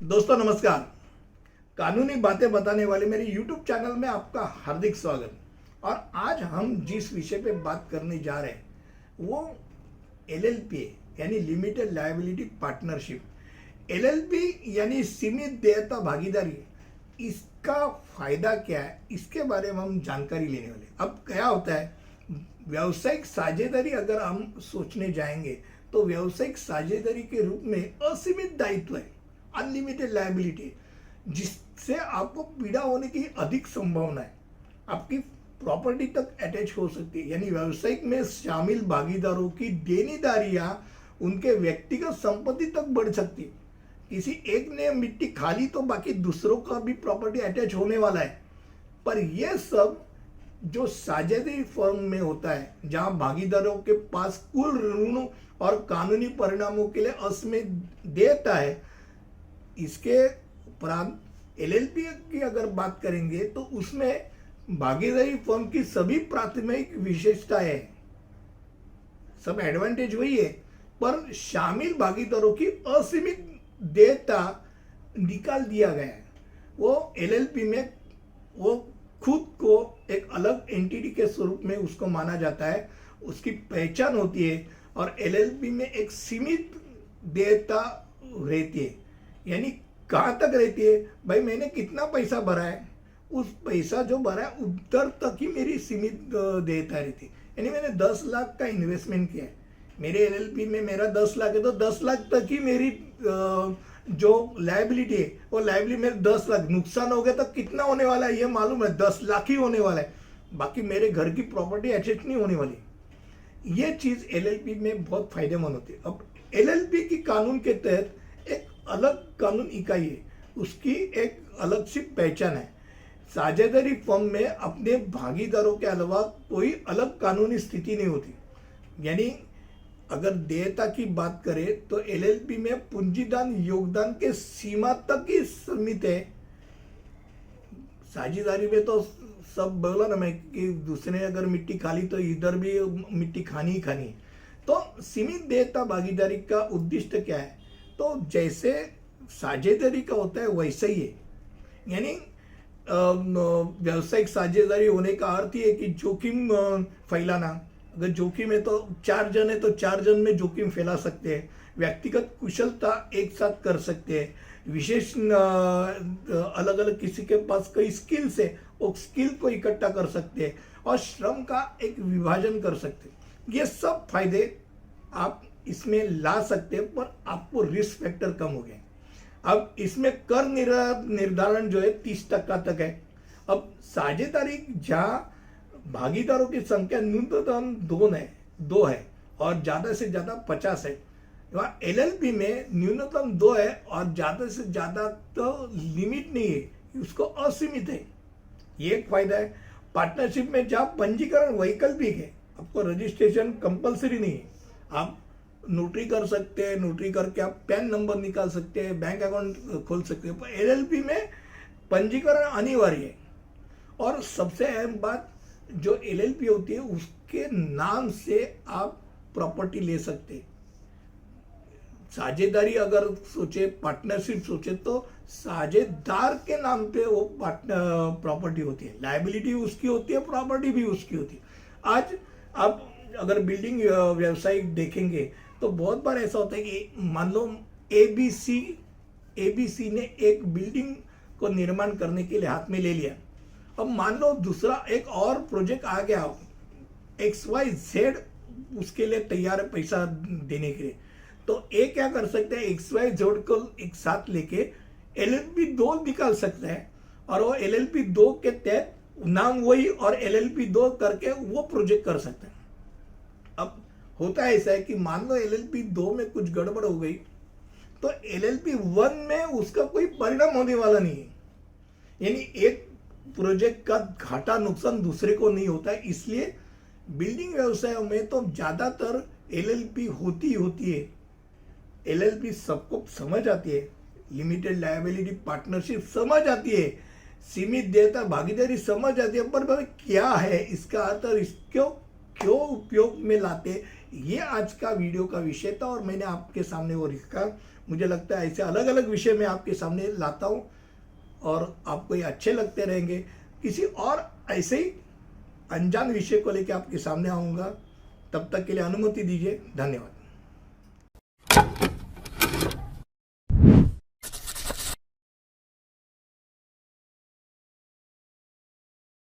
दोस्तों नमस्कार। कानूनी बातें बताने वाले मेरे YouTube चैनल में आपका हार्दिक स्वागत। और आज हम जिस विषय पे बात करने जा रहे हैं वो LLP यानी लिमिटेड लायबिलिटी पार्टनरशिप। LLP यानी सीमित देयता भागीदारी, इसका फायदा क्या है, इसके बारे में हम जानकारी लेने वाले। अब क्या होता है, व्यावसायिक साझेदारी अगर हम सोचने जाएंगे तो व्यावसायिक साझेदारी के रूप में असीमित दायित्व है, अनलिमिटेड लायबिलिटी, जिससे आपको पीड़ा होने की अधिक संभावना है। आपकी प्रॉपर्टी तक अटैच हो सकती है, यानी व्यावसायिक में शामिल भागीदारों की देनीदारियां उनके व्यक्तिगत संपत्ति तक बढ़ सकती है। किसी एक ने मिट्टी खाली तो बाकी दूसरों का भी प्रॉपर्टी अटैच होने वाला है। पर यह सब जो साझेदारी फर्म में होता है, जहां भागीदारों के पास कुल ऋणों और कानूनी परिणामों के लिए असीमित देयता है, इसके उपरांत LLP की अगर बात करेंगे तो उसमें भागीदारी फर्म की सभी प्राथमिक विशेषताएं हैं, सब एडवांटेज वही है, पर शामिल भागीदारों की असीमित देयता निकाल दिया गया है। वो LLP में वो खुद को एक अलग एंटिटी के स्वरूप में उसको माना जाता है, उसकी पहचान होती है। और LLP में एक सीमित देयता रहती है, यानी कहाँ तक रहती है, भाई मैंने कितना पैसा भरा है, उस पैसा जो भरा है उधर तक ही मेरी सीमित देयता रहती है। यानी मैंने 10 लाख का इन्वेस्टमेंट किया है, मेरे LLP में मेरा 10 लाख है तो 10 लाख तक ही मेरी जो लायबिलिटी है वो लायबिलिटी मेरे 10 लाख, नुकसान हो गया तो कितना होने वाला है ये मालूम है, 10 लाख ही होने वाला है, बाकी मेरे घर की प्रॉपर्टी अटैच नहीं होने वाली। ये चीज LLP में बहुत फायदेमंद होती है। अब LLP की कानून के तहत एक अलग कानून इकाई है, उसकी एक अलग सी पहचान है। साझेदारी फर्म में अपने भागीदारों के अलावा कोई अलग कानूनी स्थिति नहीं होती। यानी अगर देयता की बात करें तो LLP में पूंजीदान योगदान के सीमा तक ही सीमित है। साझेदारी में तो सब बोला ना मैं कि दूसरे अगर मिट्टी खाली तो इधर भी मिट्टी खानी ही खानी है। तो सीमित देयता भागीदारी का उद्देश्य क्या है, तो जैसे साझेदारी का होता है वैसा ही है। यानी व्यावसायिक साझेदारी होने का अर्थ ही है कि जोखिम फैलाना। अगर जोखिम है तो 4 जन है तो 4 जन में जोखिम फैला सकते हैं, व्यक्तिगत कुशलता एक साथ कर सकते हैं, विशेष अलग अलग किसी के पास कई स्किल्स है वो स्किल को इकट्ठा कर सकते हैं और श्रम का एक विभाजन कर सकते हैं। ये सब फायदे आप इसमें ला सकते हैं, पर आपको रिस्क फैक्टर कम हो गए। अब इसमें कर निर्धारण जो है 30% तक है। अब साझेदारी जहां भागीदारों की संख्या न्यूनतम 2 है और ज्यादा से ज्यादा 50 है, वहाँ LLP में न्यूनतम 2 है और ज्यादा से ज्यादा तो लिमिट नहीं है, उसको असीमित है। ये एक फायदा है। पार्टनरशिप में जहाँ पंजीकरण वैकल्पिक है, आपको रजिस्ट्रेशन कंपलसरी नहीं है, आप नोटरी कर सकते हैं, नोटरी करके आप पैन नंबर निकाल सकते हैं, बैंक अकाउंट खोल सकते हैं। पर LLP में पंजीकरण अनिवार्य है। और सबसे अहम बात, जो LLP होती है उसके नाम से आप प्रॉपर्टी ले सकते हैं। साझेदारी अगर सोचे, पार्टनरशिप सोचे तो साझेदार के नाम पे वो प्रॉपर्टी होती है, लायबिलिटी उसकी होती है, प्रॉपर्टी भी उसकी होती है। आज आप अगर बिल्डिंग व्यवसाय देखेंगे तो बहुत बार ऐसा होता है कि मान लो ABC ने एक बिल्डिंग को निर्माण करने के लिए हाथ में ले लिया। अब मान लो दूसरा एक और प्रोजेक्ट आ गया, XYZ उसके लिए तैयार है पैसा देने के लिए, तो ए क्या कर सकते हैं, XYZ को एक साथ लेके LLP 2 निकाल सकते हैं और वो LLP 2 के तहत नाम वही और LLP 2 करके वो प्रोजेक्ट कर सकते हैं। अब होता है ऐसा है कि मान लो LLP 2 में कुछ गड़बड़ हो गई तो LLP 1 में उसका कोई परिणाम होने वाला नहीं है। यानी एक प्रोजेक्ट का घाटा नुकसान दूसरे को नहीं होता है। इसलिए बिल्डिंग व्यवसाय में तो ज्यादातर LLP होती है। LLP सबको समझ आती है, लिमिटेड लायबिलिटी पार्टनरशिप समझ आती है, सीमित देयता भागीदारी समझ आती है, पर क्या है इसका अर्थ, इसको क्यों उपयोग में लाते, ये आज का वीडियो का विषय था और मैंने आपके सामने वो रखा। मुझे लगता है ऐसे अलग अलग विषय मैं आपके सामने लाता हूँ और आपको ये अच्छे लगते रहेंगे। किसी और ऐसे ही अनजान विषय को लेकर आपके सामने आऊँगा। तब तक के लिए अनुमति दीजिए। धन्यवाद।